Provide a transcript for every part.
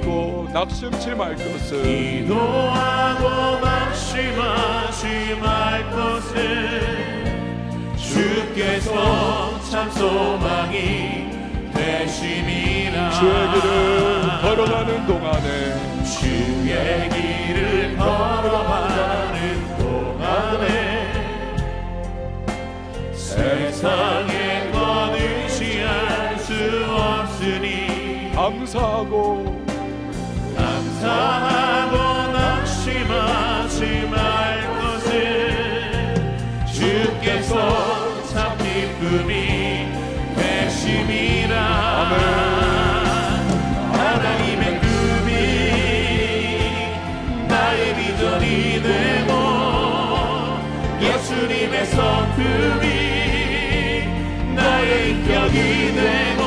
기도하고 낙심치 말 것은 기도하고 낙심하지 말 것은 주께서 참 소망이 되심이라. 주의 길을 걸어가는 동안에 주의 길을 걸어가는 동안에 세상에 것 의지할 수 없으니 감사하고 낙심하지 말 것은 주께서 참 기쁨이 되심이라. 하나님의 꿈이 나의 비전이 되고 예수님의 성품이 나의 인격이 되고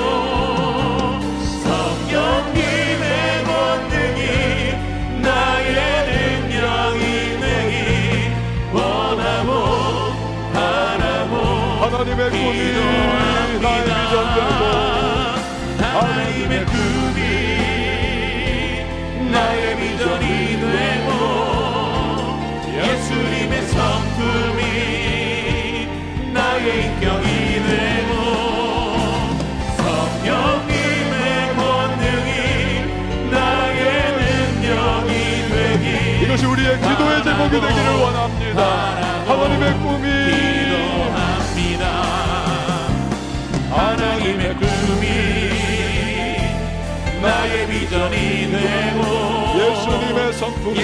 성령님의 권능이 나의 능력이 되기 원하고 바라고 하나님의 꿈이 나의 비전 되고 하나님의 꿈이 나의 비전이 되고 예수님의 성품이 나의 인격이 되고 성령님의 권능이 나의 능력이 되기 이것이 우리의 기도의 제목이 되기를 원합니다. 하나님의 꿈이 기도합니다. 하나님의 꿈이 나의 비전이 되고 예수님의 성품이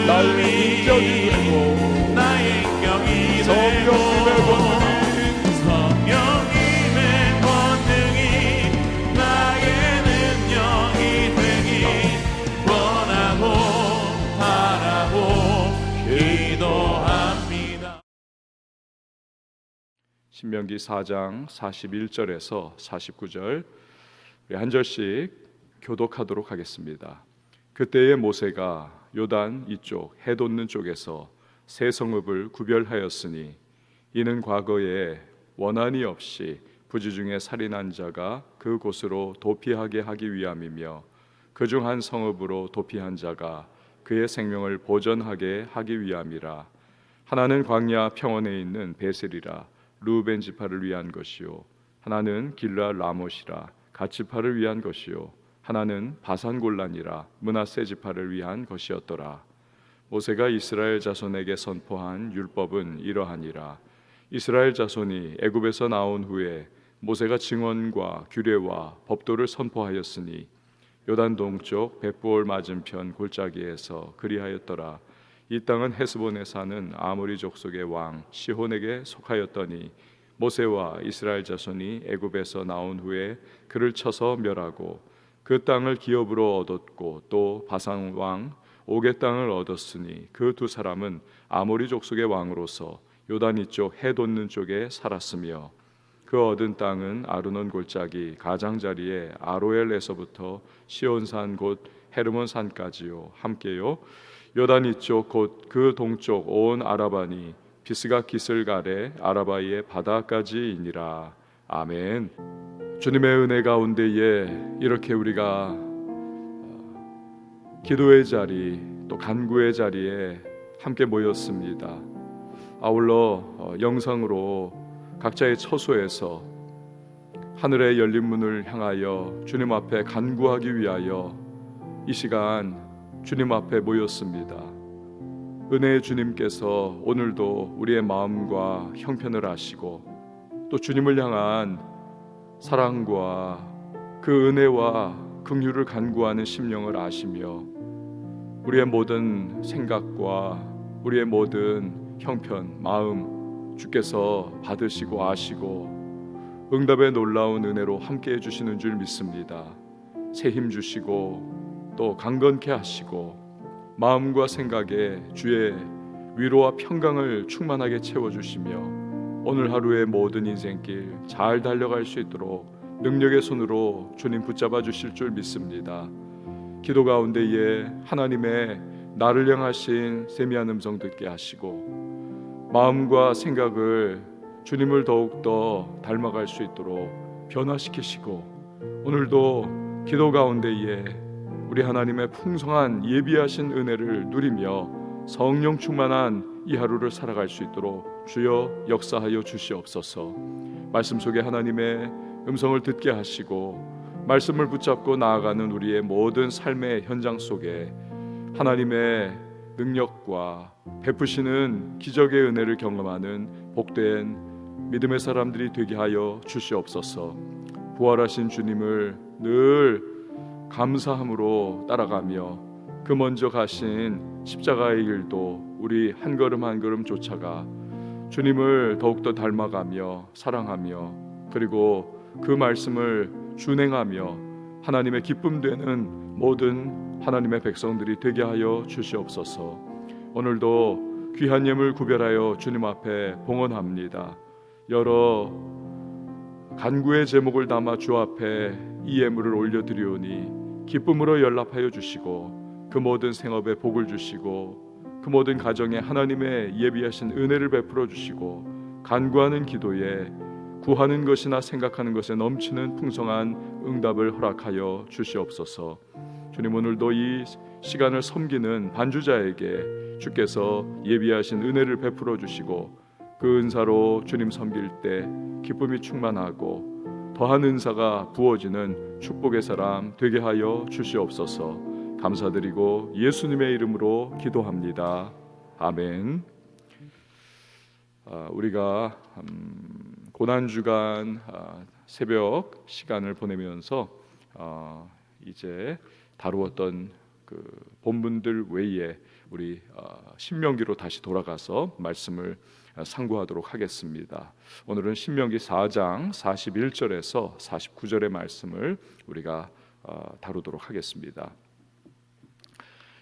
나의 인격이 되고 나의 인격이 되고 성령님의 성령님의 권능이 나의 능력이 되기 원하고 바라고 기도합니다. 신명기 4장 41절에서 49절 우리 한 절씩 교독하도록 하겠습니다. 그때에 모세가 요단 이쪽 해 돋는 쪽에서 세 성읍을 구별하였으니 이는 과거에 원한이 없이 부지 중에 살인한 자가 그곳으로 도피하게 하기 위함이며 그중 한 성읍으로 도피한 자가 그의 생명을 보전하게 하기 위함이라. 하나는 광야 평원에 있는 베셀이라 루벤 지파를 위한 것이요 하나는 길라 라못이라 갓 지파를 위한 것이요 하나는 바산 골란이라 므낫세 지파를 위한 것이었더라. 모세가 이스라엘 자손에게 선포한 율법은 이러하니라. 이스라엘 자손이 애굽에서 나온 후에 모세가 증언과 규례와 법도를 선포하였으니 요단 동쪽 벳부올 맞은편 골짜기에서 그리하였더라. 이 땅은 헤스본에 사는 아모리 족속의 왕 시혼에게 속하였더니 모세와 이스라엘 자손이 애굽에서 나온 후에 그를 쳐서 멸하고 그 땅을 기업으로 얻었고 또 바산 왕 옥의 땅을 얻었으니 그 두 사람은 아모리 족속의 왕으로서 요단 이쪽 해 돋는 쪽에 살았으며 그 얻은 땅은 아르논 골짜기 가장자리에 아로엘에서부터 시온산 곧 헤르몬 산까지요 함께요 요단 이쪽 곧 그 동쪽 온 아라바니 비스가 기슬가레 아라바이의 바다까지이니라. 아멘. 주님의 은혜 가운데에 이렇게 우리가 기도의 자리 또 간구의 자리에 함께 모였습니다. 아울러 영상으로 각자의 처소에서 하늘의 열린 문을 향하여 주님 앞에 간구하기 위하여 이 시간 주님 앞에 모였습니다. 은혜의 주님께서 오늘도 우리의 마음과 형편을 아시고 또 주님을 향한 사랑과 그 은혜와 긍휼을 간구하는 심령을 아시며 우리의 모든 생각과 우리의 모든 형편, 마음 주께서 받으시고 아시고 응답의 놀라운 은혜로 함께 해주시는 줄 믿습니다. 새 힘 주시고 또 강건케 하시고 마음과 생각에 주의 위로와 평강을 충만하게 채워주시며 오늘 하루의 모든 인생길 잘 달려갈 수 있도록 능력의 손으로 주님 붙잡아 주실 줄 믿습니다. 기도 가운데에 하나님의 나를 향하신 세미한 음성 듣게 하시고 마음과 생각을 주님을 더욱더 닮아갈 수 있도록 변화시키시고 오늘도 기도 가운데에 우리 하나님의 풍성한 예비하신 은혜를 누리며 성령 충만한 이 하루를 살아갈 수 있도록 주여 역사하여 주시옵소서. 말씀 속에 하나님의 음성을 듣게 하시고 말씀을 붙잡고 나아가는 우리의 모든 삶의 현장 속에 하나님의 능력과 베푸시는 기적의 은혜를 경험하는 복된 믿음의 사람들이 되게 하여 주시옵소서. 부활하신 주님을 늘 감사함으로 따라가며 그 먼저 가신 십자가의 길도 우리 한 걸음 한 걸음 쫓아가 주님을 더욱더 닮아가며 사랑하며 그리고 그 말씀을 준행하며 하나님의 기쁨 되는 모든 하나님의 백성들이 되게 하여 주시옵소서. 오늘도 귀한 예물 구별하여 주님 앞에 봉헌합니다. 여러 간구의 제목을 담아 주 앞에 이 예물을 올려드리오니 기쁨으로 연락하여 주시고 그 모든 생업에 복을 주시고 그 모든 가정에 하나님의 예비하신 은혜를 베풀어 주시고 간구하는 기도에 구하는 것이나 생각하는 것에 넘치는 풍성한 응답을 허락하여 주시옵소서. 주님, 오늘도 이 시간을 섬기는 반주자에게 주께서 예비하신 은혜를 베풀어 주시고 그 은사로 주님 섬길 때 기쁨이 충만하고 더한 은사가 부어지는 축복의 사람 되게 하여 주시옵소서. 감사드리고 예수님의 이름으로 기도합니다. 아멘. 우리가 고난주간 새벽 시간을 보내면서 이제 다루었던 그 본문들 외에 우리 신명기로 다시 돌아가서 말씀을 상고하도록 하겠습니다. 오늘은 신명기 4장 41절에서 49절의 말씀을 우리가 다루도록 하겠습니다.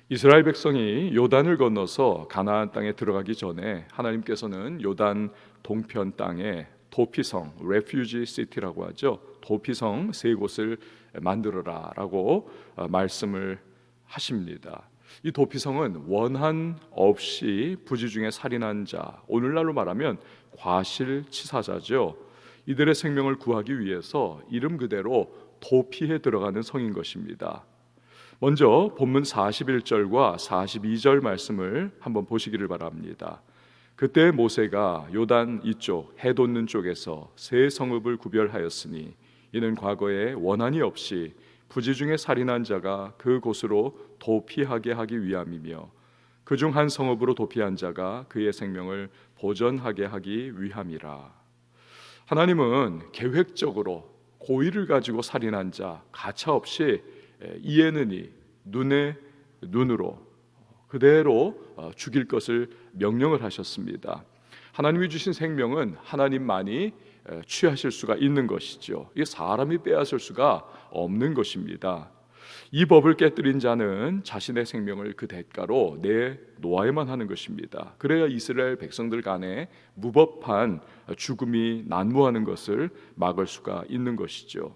이스라엘 백성이 요단을 건너서 가나안 땅에 들어가기 전에 하나님께서는 요단 동편 땅에 도피성, 레퓨지 시티라고 하죠. 도피성 세 곳을 만들어라라고 말씀을 하십니다. 이 도피성은 원한 없이 부지 중에 살인한 자, 오늘날로 말하면 과실치사자죠. 이들의 생명을 구하기 위해서 이름 그대로 도피해 들어가는 성인 것입니다. 먼저 본문 41절과 42절 말씀을 한번 보시기를 바랍니다. 그때 모세가 요단 이쪽 해 돋는 쪽에서 세 성읍을 구별하였으니 이는 과거에 원한이 없이 부지 중에 살인한 자가 그곳으로 도피하게 하기 위함이며 그중 한 성읍으로 도피한 자가 그의 생명을 보전하게 하기 위함이라. 하나님은 계획적으로 고의를 가지고 살인한 자 가차없이 이에는 이 눈에 눈으로 그대로 죽일 것을 명령을 하셨습니다. 하나님이 주신 생명은 하나님만이 취하실 수가 있는 것이죠. 이게 사람이 빼앗을 수가 없는 것입니다. 이 법을 깨뜨린 자는 자신의 생명을 그 대가로 내놓아야만 하는 것입니다. 그래야 이스라엘 백성들 간에 무법한 죽음이 난무하는 것을 막을 수가 있는 것이죠.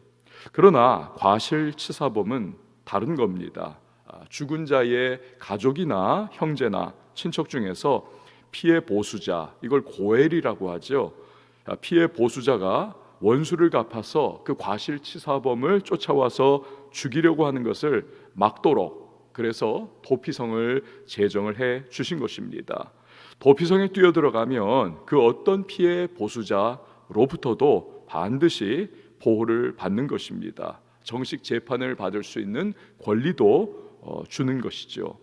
그러나 과실치사범은 다른 겁니다. 죽은 자의 가족이나 형제나 친척 중에서 피해 보수자, 이걸 고엘이라고 하죠. 피해 보수자가 원수를 갚아서 그 과실치사범을 쫓아와서 죽이려고 하는 것을 막도록 그래서 도피성을 제정을 해 주신 것입니다. 도피성에 뛰어들어가면 그 어떤 피해 보수자로부터도 반드시 보호를 받는 것입니다. 정식 재판을 받을 수 있는 권리도 주는 것이죠.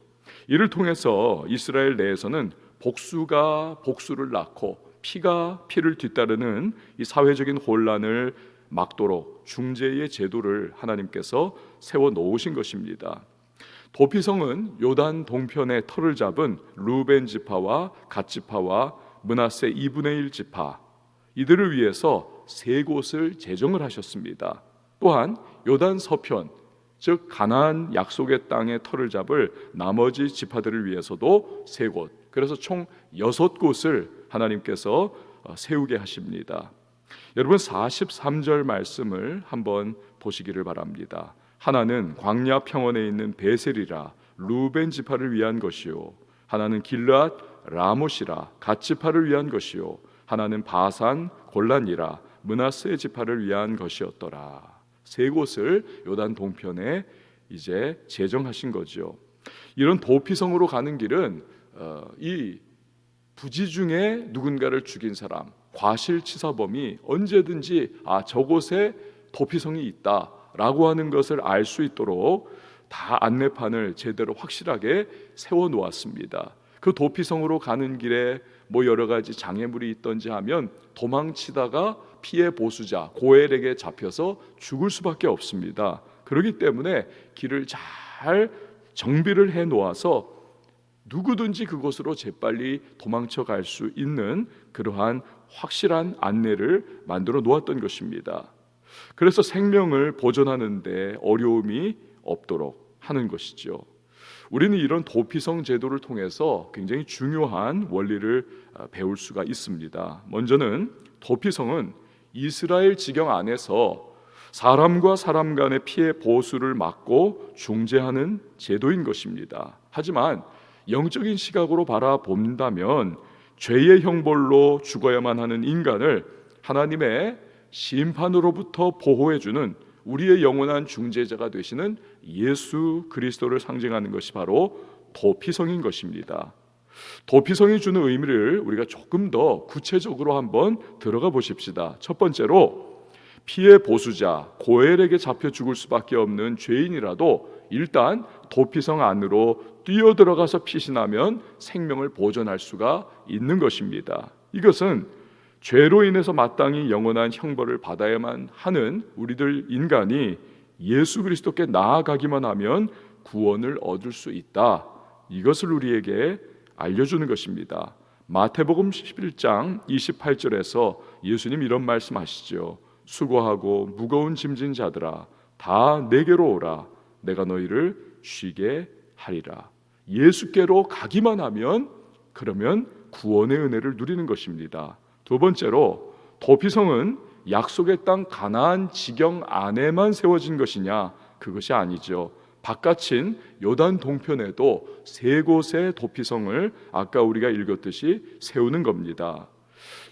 이를 통해서 이스라엘 내에서는 복수가 복수를 낳고 피가 피를 뒤따르는 이 사회적인 혼란을 막도록 중재의 제도를 하나님께서 세워 놓으신 것입니다. 도피성은 요단 동편의 터를 잡은 루벤 지파와 갓 지파와 므낫세 2분의 1 지파 이들을 위해서 세 곳을 제정을 하셨습니다. 또한 요단 서편 즉 가나안 약속의 땅의 터를 잡을 나머지 지파들을 위해서도 세 곳, 그래서 총 6곳을 하나님께서 세우게 하십니다. 여러분 43절 말씀을 한번 보시기를 바랍니다. 하나는 광야 평원에 있는 베셀이라 루벤 지파를 위한 것이요 하나는 길르앗 라못이라 갓 지파를 위한 것이요 하나는 바산 골란이라 므낫세 지파를 위한 것이었더라. 세 곳을 요단 동편에 이제 제정하신 거죠. 이런 도피성으로 가는 길은 이 부지 중에 누군가를 죽인 사람, 과실치사범이 언제든지 저곳에 도피성이 있다라고 하는 것을 알 수 있도록 다 안내판을 제대로 확실하게 세워 놓았습니다. 그 도피성으로 가는 길에 뭐 여러 가지 장애물이 있던지 하면 도망치다가 피해 보수자 고엘에게 잡혀서 죽을 수밖에 없습니다. 그렇기 때문에 길을 잘 정비를 해 놓아서 누구든지 그곳으로 재빨리 도망쳐 갈 수 있는 그러한 확실한 안내를 만들어 놓았던 것입니다. 그래서 생명을 보존하는 데 어려움이 없도록 하는 것이죠. 우리는 이런 도피성 제도를 통해서 굉장히 중요한 원리를 배울 수가 있습니다. 먼저는 도피성은 이스라엘 지경 안에서 사람과 사람 간의 피해 보수를 막고 중재하는 제도인 것입니다. 하지만 영적인 시각으로 바라본다면 죄의 형벌로 죽어야만 하는 인간을 하나님의 심판으로부터 보호해주는 우리의 영원한 중재자가 되시는 예수 그리스도를 상징하는 것이 바로 도피성인 것입니다. 도피성이 주는 의미를 우리가 조금 더 구체적으로 한번 들어가 보십시다. 첫 번째로 피해 보수자 고엘에게 잡혀 죽을 수밖에 없는 죄인이라도 일단 도피성 안으로 뛰어들어가서 피신하면 생명을 보존할 수가 있는 것입니다. 이것은 죄로 인해서 마땅히 영원한 형벌을 받아야만 하는 우리들 인간이 예수 그리스도께 나아가기만 하면 구원을 얻을 수 있다. 이것을 우리에게 알려주는 것입니다. 마태복음 11장 28절에서 예수님 이런 말씀하시죠. 수고하고 무거운 짐진 자들아 다 내게로 오라. 내가 너희를 쉬게 하리라. 예수께로 가기만 하면 그러면 구원의 은혜를 누리는 것입니다. 두 번째로 도피성은 약속의 땅 가나안 지경 안에만 세워진 것이냐? 그것이 아니죠. 바깥인 요단 동편에도 세 곳의 도피성을 아까 우리가 읽었듯이 세우는 겁니다.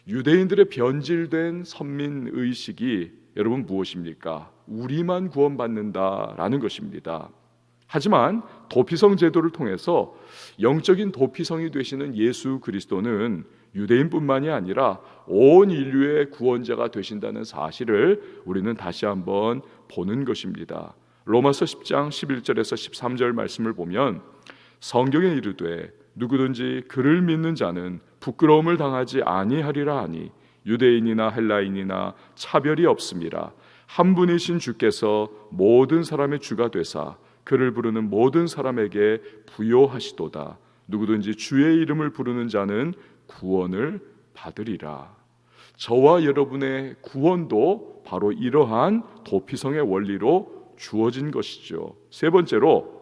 유대인들의 변질된 선민의식이 여러분 무엇입니까? 우리만 구원받는다라는 것입니다. 하지만 도피성 제도를 통해서 영적인 도피성이 되시는 예수 그리스도는 유대인뿐만이 아니라 온 인류의 구원자가 되신다는 사실을 우리는 다시 한번 보는 것입니다. 로마서 10장 11절에서 13절 말씀을 보면 성경에 이르되 누구든지 그를 믿는 자는 부끄러움을 당하지 아니하리라 하니 유대인이나 헬라인이나 차별이 없음이라. 한 분이신 주께서 모든 사람의 주가 되사 그를 부르는 모든 사람에게 부요하시도다. 누구든지 주의 이름을 부르는 자는 구원을 받으리라. 저와 여러분의 구원도 바로 이러한 도피성의 원리로 주어진 것이죠. 세 번째로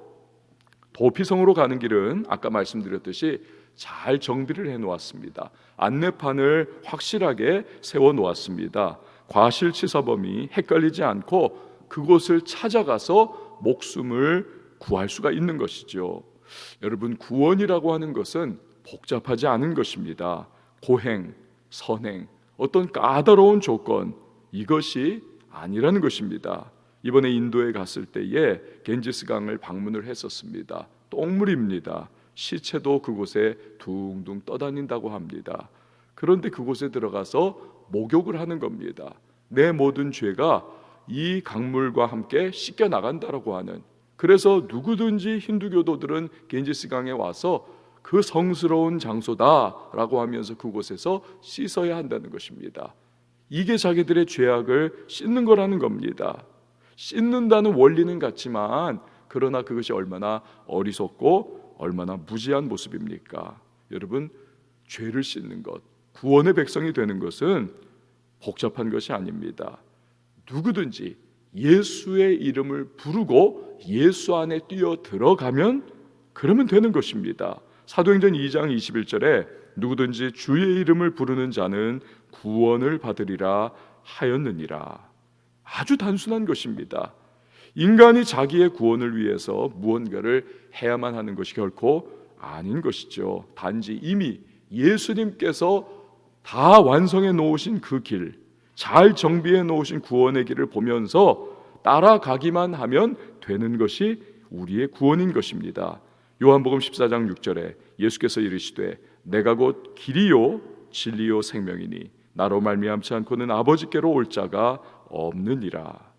도피성으로 가는 길은 아까 말씀드렸듯이 잘 정비를 해놓았습니다. 안내판을 확실하게 세워놓았습니다. 과실치사범이 헷갈리지 않고 그곳을 찾아가서 목숨을 구할 수가 있는 것이죠. 여러분, 구원이라고 하는 것은 복잡하지 않은 것입니다. 고행, 선행, 어떤 까다로운 조건, 이것이 아니라는 것입니다. 이번에 인도에 갔을 때에 겐지스강을 방문을 했었습니다. 똥물입니다. 시체도 그곳에 둥둥 떠다닌다고 합니다. 그런데 그곳에 들어가서 목욕을 하는 겁니다. 내 모든 죄가 이 강물과 함께 씻겨 나간다라고 하는, 그래서 누구든지 힌두교도들은 겐지스강에 와서 그 성스러운 장소다라고 하면서 그곳에서 씻어야 한다는 것입니다. 이게 자기들의 죄악을 씻는 거라는 겁니다. 씻는다는 원리는 같지만 그러나 그것이 얼마나 어리석고 얼마나 무지한 모습입니까? 여러분, 죄를 씻는 것, 구원의 백성이 되는 것은 복잡한 것이 아닙니다. 누구든지 예수의 이름을 부르고 예수 안에 뛰어 들어가면 그러면 되는 것입니다. 사도행전 2장 21절에 누구든지 주의 이름을 부르는 자는 구원을 받으리라 하였느니라. 아주 단순한 것입니다. 인간이 자기의 구원을 위해서 무언가를 해야만 하는 것이 결코 아닌 것이죠. 단지 이미 예수님께서 다 완성해 놓으신 그 길, 잘 정비해 놓으신 구원의 길을 보면서 따라가기만 하면 되는 것이 우리의 구원인 것입니다. 요한복음 14장 6절에 예수께서 이르시되 내가 곧 길이요 진리요 생명이니 나로 말미암지 않고는 아버지께로 올 자가 없느니라.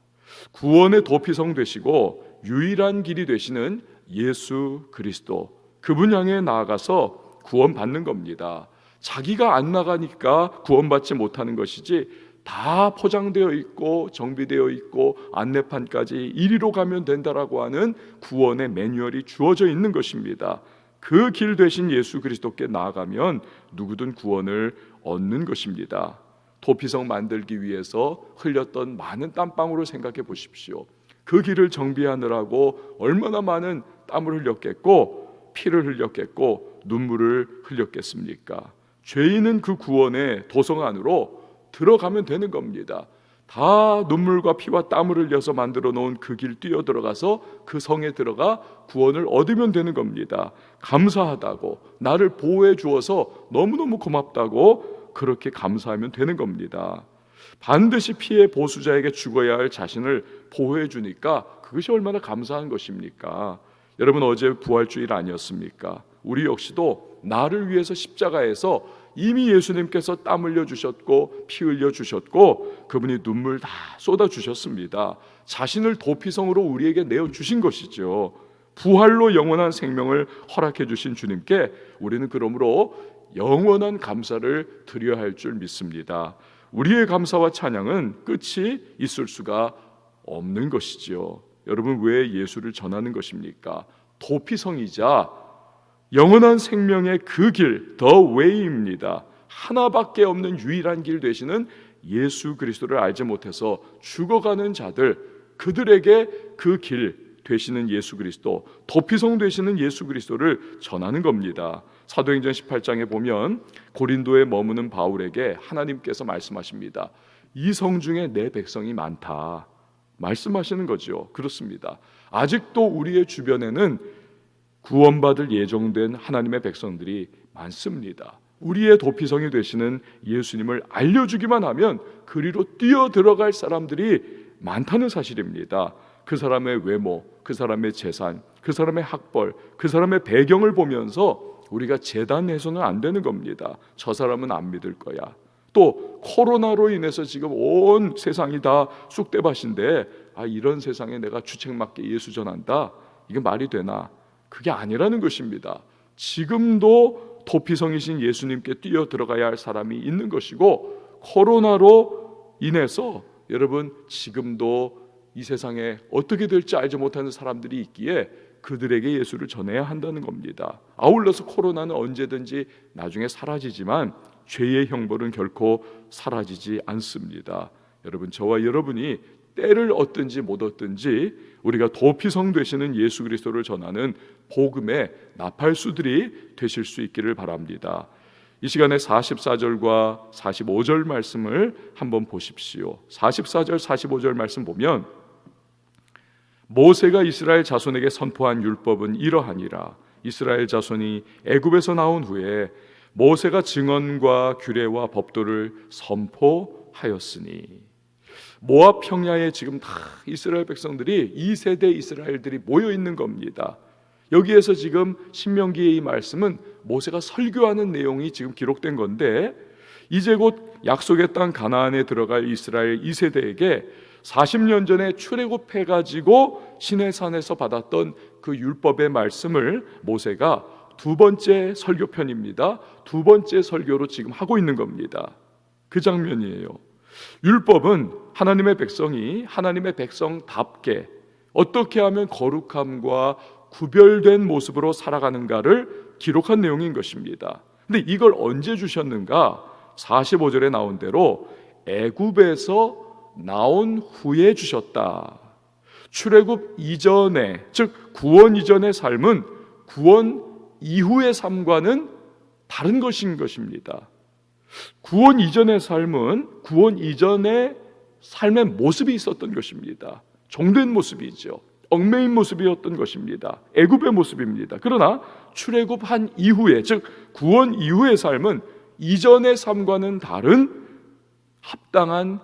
구원의 도피성 되시고 유일한 길이 되시는 예수 그리스도, 그분 향해 나아가서 구원받는 겁니다. 자기가 안 나가니까 구원받지 못하는 것이지, 다 포장되어 있고 정비되어 있고 안내판까지 이리로 가면 된다라고 하는 구원의 매뉴얼이 주어져 있는 것입니다. 그 길 되신 예수 그리스도께 나아가면 누구든 구원을 얻는 것입니다. 도피성 만들기 위해서 흘렸던 많은 땀방울을 생각해 보십시오. 그 길을 정비하느라고 얼마나 많은 땀을 흘렸겠고 피를 흘렸겠고 눈물을 흘렸겠습니까? 죄인은 그 구원의 도성 안으로 들어가면 되는 겁니다. 다 눈물과 피와 땀을 흘려서 만들어 놓은 그 길 뛰어 들어가서 그 성에 들어가 구원을 얻으면 되는 겁니다. 감사하다고, 나를 보호해 주어서 너무너무 고맙다고 그렇게 감사하면 되는 겁니다. 반드시 피해 보수자에게 죽어야 할 자신을 보호해 주니까 그것이 얼마나 감사한 것입니까? 여러분, 어제 부활주일 아니었습니까? 우리 역시도 나를 위해서 십자가에서 이미 예수님께서 땀 흘려 주셨고 피 흘려 주셨고 그분이 눈물 다 쏟아 주셨습니다. 자신을 도피성으로 우리에게 내어 주신 것이죠. 부활로 영원한 생명을 허락해 주신 주님께 우리는 그러므로 영원한 감사를 드려야 할 줄 믿습니다. 우리의 감사와 찬양은 끝이 있을 수가 없는 것이지요. 여러분, 왜 예수를 전하는 것입니까? 도피성이자 영원한 생명의 그 길, 더 웨이입니다. 하나밖에 없는 유일한 길 되시는 예수 그리스도를 알지 못해서 죽어가는 자들, 그들에게 그 길 되시는 예수 그리스도, 도피성 되시는 예수 그리스도를 전하는 겁니다. 사도행전 18장에 보면 고린도에 머무는 바울에게 하나님께서 말씀하십니다. 이 성 중에 내 백성이 많다 말씀하시는 거죠. 그렇습니다. 아직도 우리의 주변에는 구원받을 예정된 하나님의 백성들이 많습니다. 우리의 도피성이 되시는 예수님을 알려주기만 하면 그리로 뛰어 들어갈 사람들이 많다는 사실입니다. 그 사람의 외모, 그 사람의 재산, 그 사람의 학벌, 그 사람의 배경을 보면서 우리가 재단해서는 안 되는 겁니다. 저 사람은 안 믿을 거야. 또 코로나로 인해서 지금 온 세상이 다 쑥대밭인데 이런 세상에 내가 주책맞게 예수 전한다? 이게 말이 되나? 그게 아니라는 것입니다. 지금도 도피성이신 예수님께 뛰어 들어가야 할 사람이 있는 것이고, 코로나로 인해서 여러분 지금도 이 세상에 어떻게 될지 알지 못하는 사람들이 있기에 그들에게 예수를 전해야 한다는 겁니다. 아울러서 코로나는 언제든지 나중에 사라지지만 죄의 형벌은 결코 사라지지 않습니다. 여러분, 저와 여러분이 때를 얻든지 못 얻든지 우리가 도피성 되시는 예수 그리스도를 전하는 복음의 나팔수들이 되실 수 있기를 바랍니다. 이 시간에 44절과 45절 말씀을 한번 보십시오. 44절 45절 말씀 보면 모세가 이스라엘 자손에게 선포한 율법은 이러하니라. 이스라엘 자손이 애굽에서 나온 후에 모세가 증언과 규례와 법도를 선포하였으니, 모압 평야에 지금 다 이스라엘 백성들이 2세대 이스라엘들이 모여 있는 겁니다. 여기에서 지금 신명기의 이 말씀은 모세가 설교하는 내용이 지금 기록된 건데, 이제 곧 약속의 땅 가나안에 들어갈 이스라엘 2세대에게 40년 전에 출애굽해가지고 시내산에서 받았던 그 율법의 말씀을 모세가 두 번째 설교편입니다. 두 번째 설교로 지금 하고 있는 겁니다. 그 장면이에요. 율법은 하나님의 백성이 하나님의 백성답게 어떻게 하면 거룩함과 구별된 모습으로 살아가는가를 기록한 내용인 것입니다. 근데 이걸 언제 주셨는가? 45절에 나온 대로 애굽에서 나온 후에 주셨다. 출애굽 이전에, 즉 구원 이전의 삶은 구원 이후의 삶과는 다른 것인 것입니다. 구원 이전의 삶은 구원 이전의 삶의 모습이 있었던 것입니다. 종된 모습이죠. 얽매인 모습이었던 것입니다. 애굽의 모습입니다. 그러나 출애굽한 이후에, 즉 구원 이후의 삶은 이전의 삶과는 다른 합당한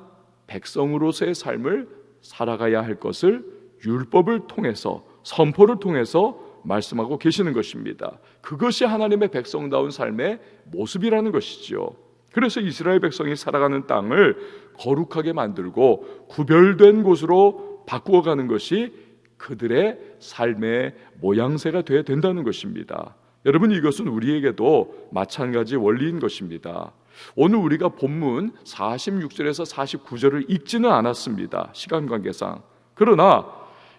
백성으로서의 삶을 살아가야 할 것을 율법을 통해서, 선포를 통해서 말씀하고 계시는 것입니다. 그것이 하나님의 백성다운 삶의 모습이라는 것이지요. 그래서 이스라엘 백성이 살아가는 땅을 거룩하게 만들고 구별된 곳으로 바꾸어가는 것이 그들의 삶의 모양새가 되어야 된다는 것입니다. 여러분, 이것은 우리에게도 마찬가지 원리인 것입니다. 오늘 우리가 본문 46절에서 49절을 읽지는 않았습니다, 시간 관계상. 그러나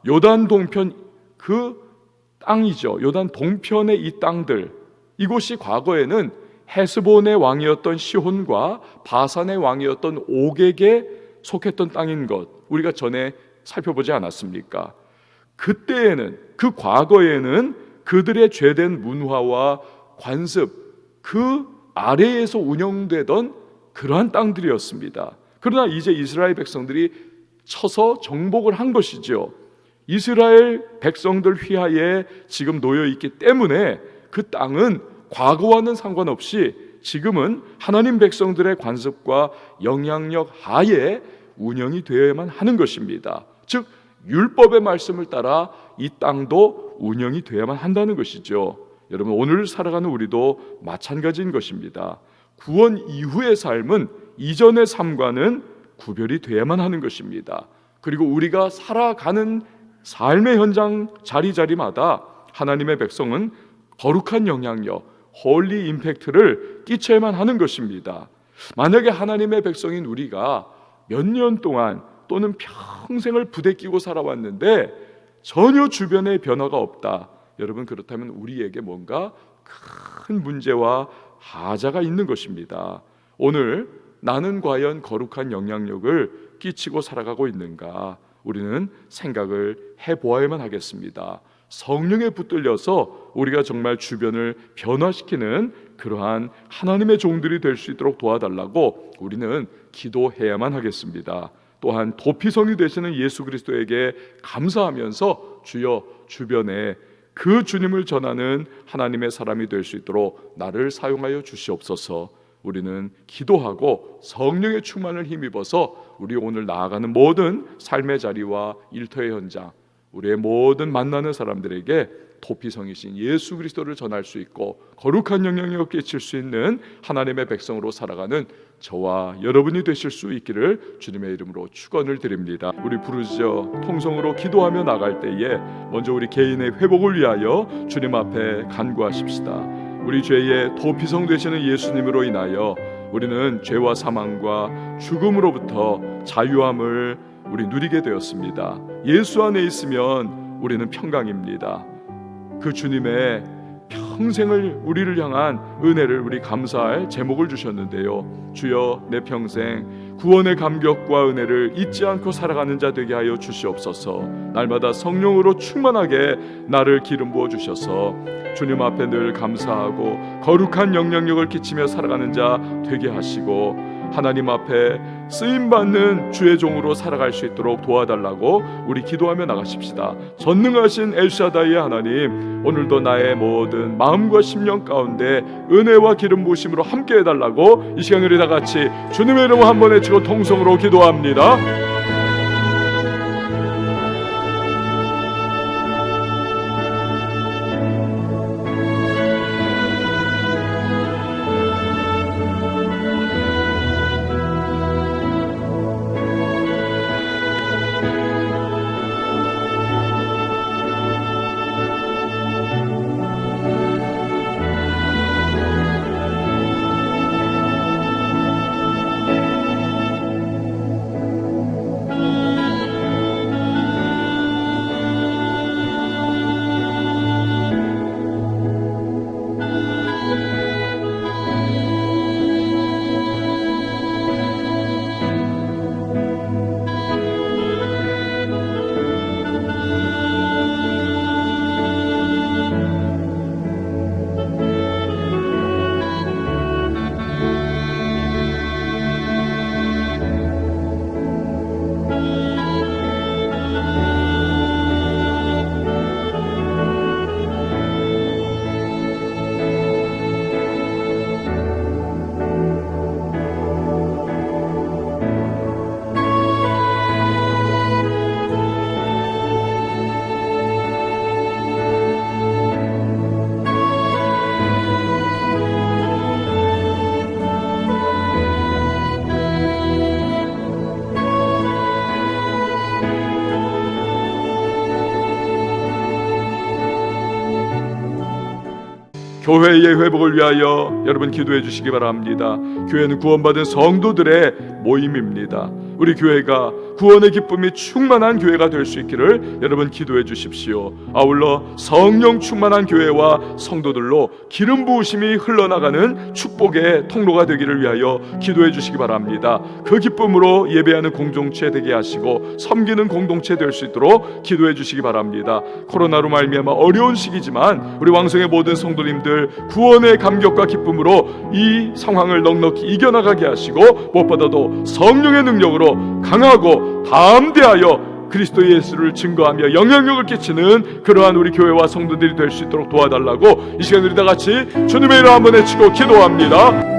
요단 동편 그 땅이죠, 요단 동편의 이 땅들, 이곳이 과거에는 헤스본의 왕이었던 시혼과 바산의 왕이었던 옥에게 속했던 땅인 것 우리가 전에 살펴보지 않았습니까? 그때에는, 그 과거에는 그들의 죄된 문화와 관습 그 아래에서 운영되던 그러한 땅들이었습니다. 그러나 이제 이스라엘 백성들이 쳐서 정복을 한 것이죠. 이스라엘 백성들 휘하에 지금 놓여 있기 때문에 그 땅은 과거와는 상관없이 지금은 하나님 백성들의 관습과 영향력 하에 운영이 되어야만 하는 것입니다. 즉 율법의 말씀을 따라 이 땅도 운영이 되어야만 한다는 것이죠. 여러분, 오늘 살아가는 우리도 마찬가지인 것입니다. 구원 이후의 삶은 이전의 삶과는 구별이 되어야만 하는 것입니다. 그리고 우리가 살아가는 삶의 현장 자리자리마다 하나님의 백성은 거룩한 영향력, 홀리 임팩트를 끼쳐야만 하는 것입니다. 만약에 하나님의 백성인 우리가 몇 년 동안 또는 평생을 부대끼고 살아왔는데 전혀 주변에 변화가 없다, 여러분, 그렇다면 우리에게 뭔가 큰 문제와 하자가 있는 것입니다. 오늘 나는 과연 거룩한 영향력을 끼치고 살아가고 있는가, 우리는 생각을 해보아야만 하겠습니다. 성령에 붙들려서 우리가 정말 주변을 변화시키는 그러한 하나님의 종들이 될 수 있도록 도와달라고 우리는 기도해야만 하겠습니다. 또한 도피성이 되시는 예수 그리스도에게 감사하면서 주여 주변에 그 주님을 전하는 하나님의 사람이 될 수 있도록 나를 사용하여 주시옵소서. 우리는 기도하고 성령의 충만을 힘입어서 우리 오늘 나아가는 모든 삶의 자리와 일터의 현장, 우리의 모든 만나는 사람들에게 도피성이신 예수 그리스도를 전할 수 있고 거룩한 영향력을 끼칠 수 있는 하나님의 백성으로 살아가는 저와 여러분이 되실 수 있기를 주님의 이름으로 축원을 드립니다. 우리 부르짖어 통성으로 기도하며 나갈 때에 먼저 우리 개인의 회복을 위하여 주님 앞에 간구하십시다. 우리 죄의 도피성 되시는 예수님으로 인하여 우리는 죄와 사망과 죽음으로부터 자유함을 우리 누리게 되었습니다. 예수 안에 있으면 우리는 평강입니다. 그 주님의 평생을 우리를 향한 은혜를 우리 감사할 제목을 주셨는데요. 주여, 내 평생 구원의 감격과 은혜를 잊지 않고 살아가는 자 되게 하여 주시옵소서. 날마다 성령으로 충만하게 나를 기름 부어 주셔서 주님 앞에 늘 감사하고 거룩한 영향력을 끼치며 살아가는 자 되게 하시고 하나님 앞에 쓰임받는 주의 종으로 살아갈 수 있도록 도와달라고 우리 기도하며 나가십시다. 전능하신 엘샤다이의 하나님, 오늘도 나의 모든 마음과 심령 가운데 은혜와 기름 부으심으로 함께 해달라고 이 시간 우리 다 같이 주님의 이름을 한 번 외치고 통성으로 기도합니다. 교회의 회복을 위하여 여러분 기도해 주시기 바랍니다. 교회는 구원받은 성도들의 모임입니다. 우리 교회가 구원의 기쁨이 충만한 교회가 될 수 있기를 여러분 기도해 주십시오. 아울러 성령 충만한 교회와 성도들로 기름 부으심이 흘러나가는 축복의 통로가 되기를 위하여 기도해 주시기 바랍니다. 그 기쁨으로 예배하는 공동체 되게 하시고 섬기는 공동체 될 수 있도록 기도해 주시기 바랍니다. 코로나로 말미암아 어려운 시기지만 우리 왕성의 모든 성도님들 구원의 감격과 기쁨으로 이 상황을 넉넉히 이겨나가게 하시고 무엇보다도 성령의 능력으로 강하고 담대하여 그리스도 예수를 증거하며 영향력을 끼치는 그러한 우리 교회와 성도들이 될 수 있도록 도와달라고 이 시간 우리 다 같이 주님의 이름 한번 외치고 기도합니다.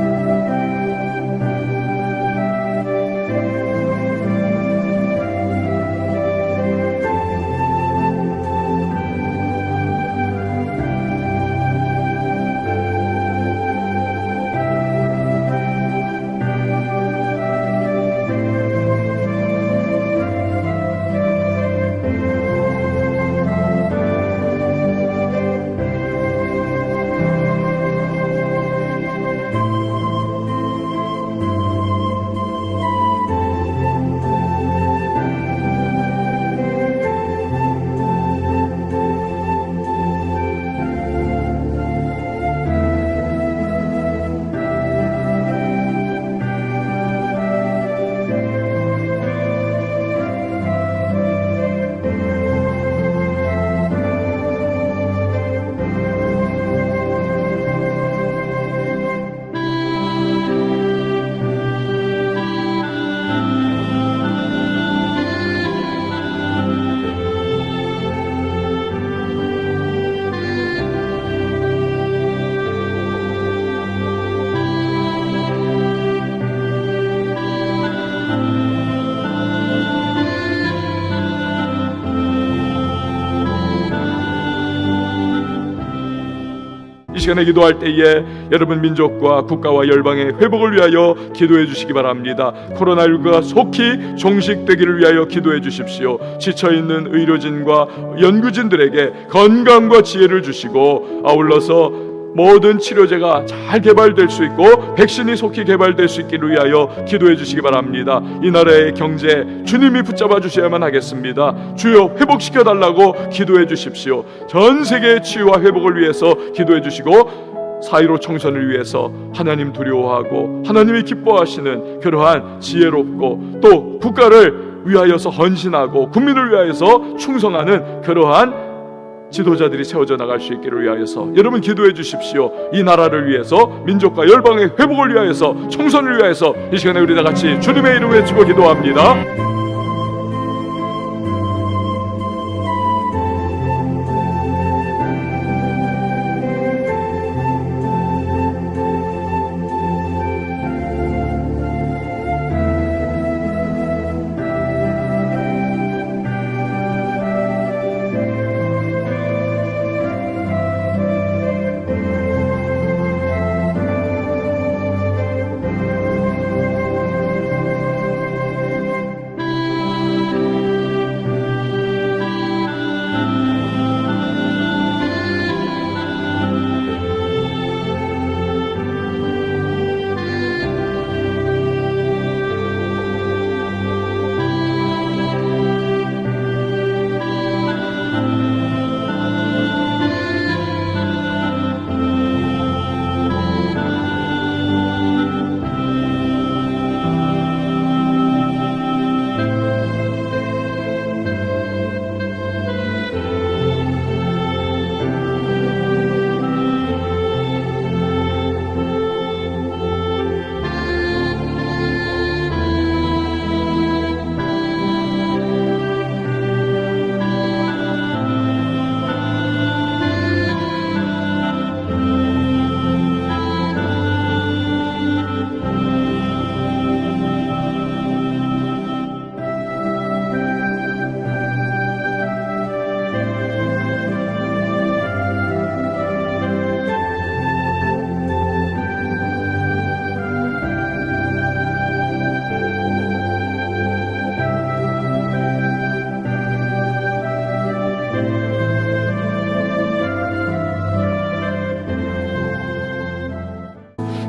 이 시간에 기도할 때에 여러분 민족과 국가와 열방의 회복을 위하여 기도해 주시기 바랍니다. 코로나19가 속히 종식되기를 위하여 기도해 주십시오. 지쳐있는 의료진과 연구진들에게 건강과 지혜를 주시고 아울러서 모든 치료제가 잘 개발될 수 있고 백신이 속히 개발될 수 있기를 위하여 기도해 주시기 바랍니다. 이 나라의 경제 주님이 붙잡아 주셔야만 하겠습니다. 주여 회복시켜 달라고 기도해 주십시오. 전 세계의 치유와 회복을 위해서 기도해 주시고 4.15 총선을 위해서 하나님 두려워하고 하나님이 기뻐하시는 그러한 지혜롭고 또 국가를 위하여서 헌신하고 국민을 위하여서 충성하는 그러한 지도자들이 세워져 나갈 수 있기를 위하여서 여러분 기도해 주십시오. 이 나라를 위해서 민족과 열방의 회복을 위하여서 총선을 위하여서 이 시간에 우리 다 같이 주님의 이름 외치고 기도합니다.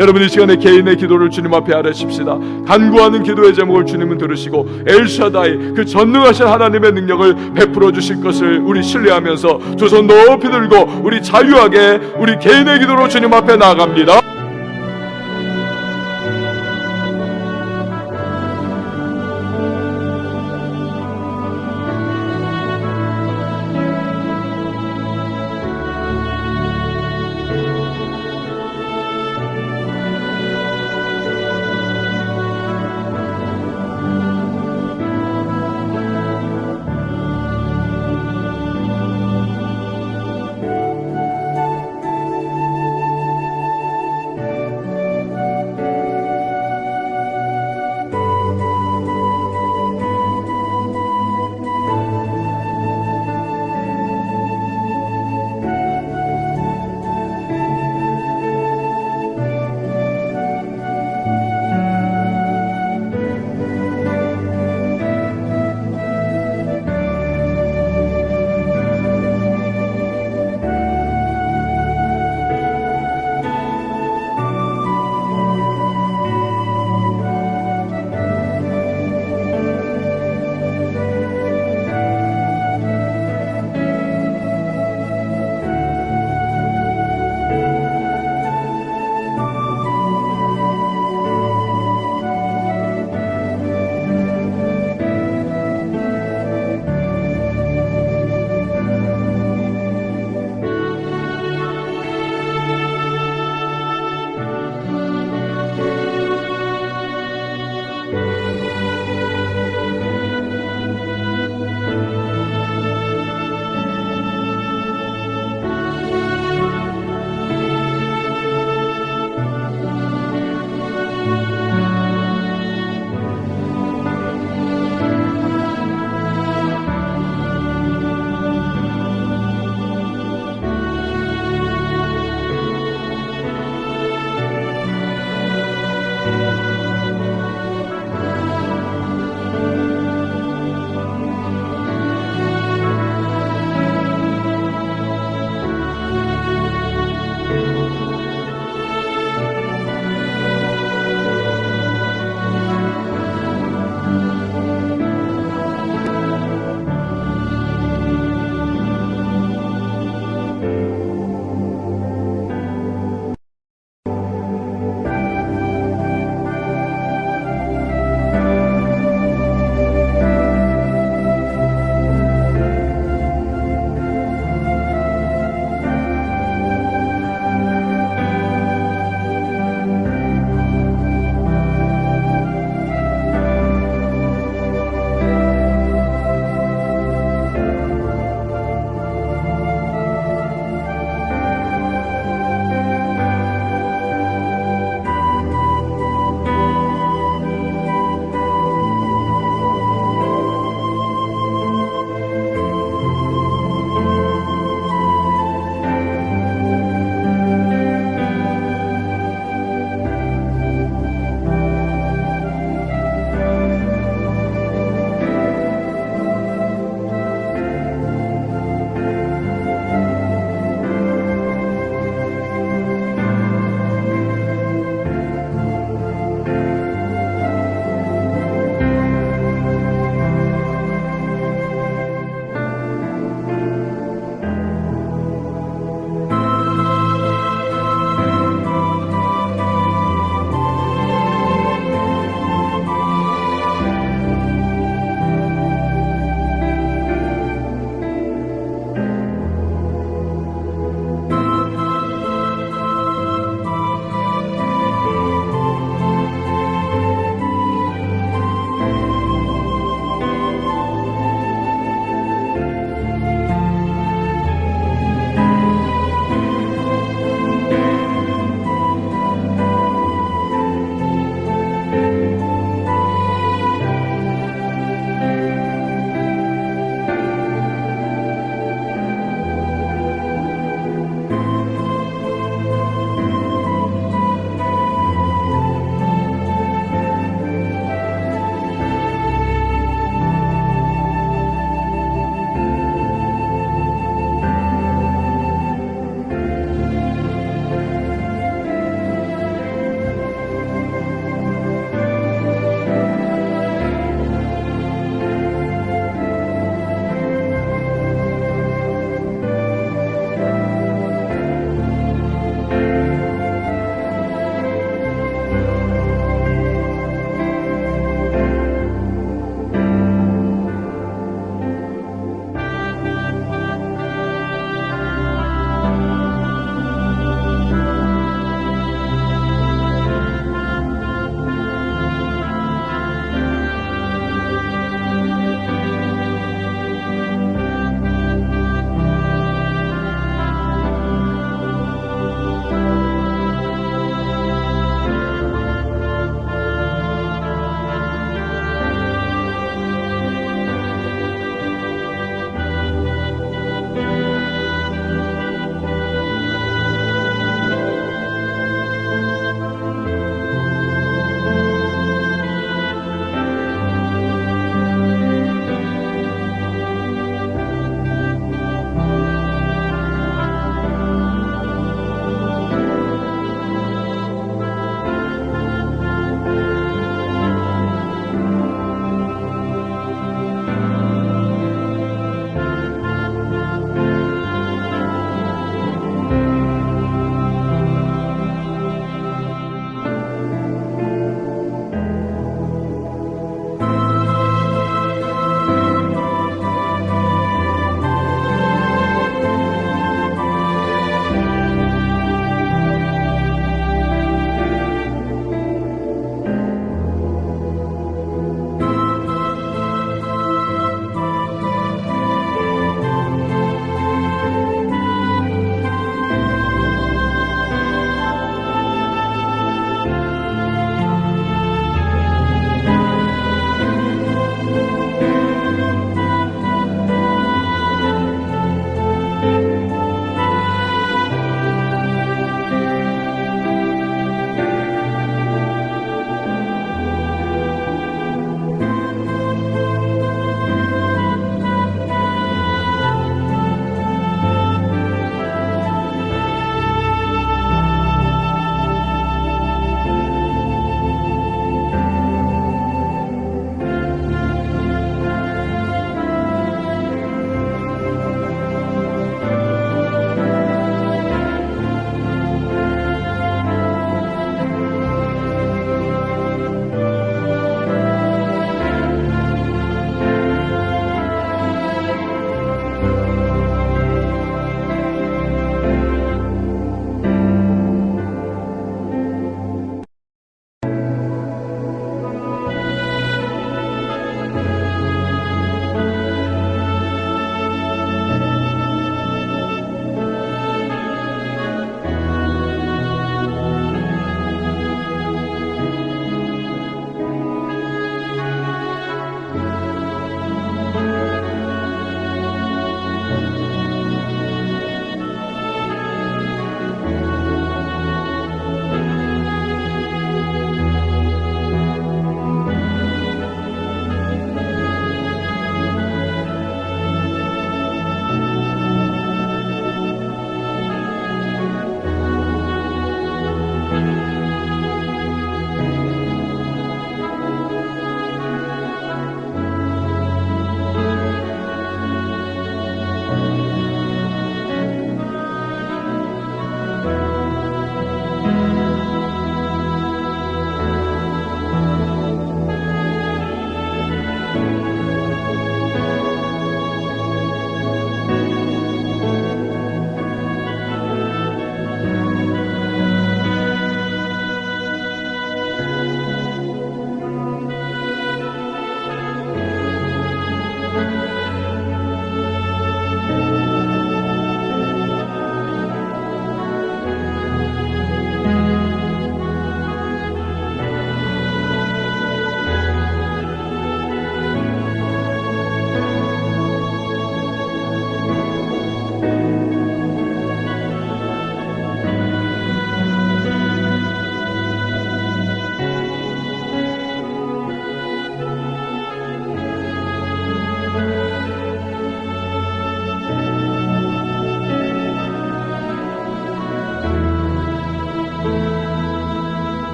여러분 이 시간에 개인의 기도를 주님 앞에 아뢰십시다. 간구하는 기도의 제목을 주님은 들으시고 엘샤다이 그 전능하신 하나님의 능력을 베풀어 주실 것을 우리 신뢰하면서 두 손 높이 들고 우리 자유하게 우리 개인의 기도로 주님 앞에 나아갑니다.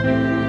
주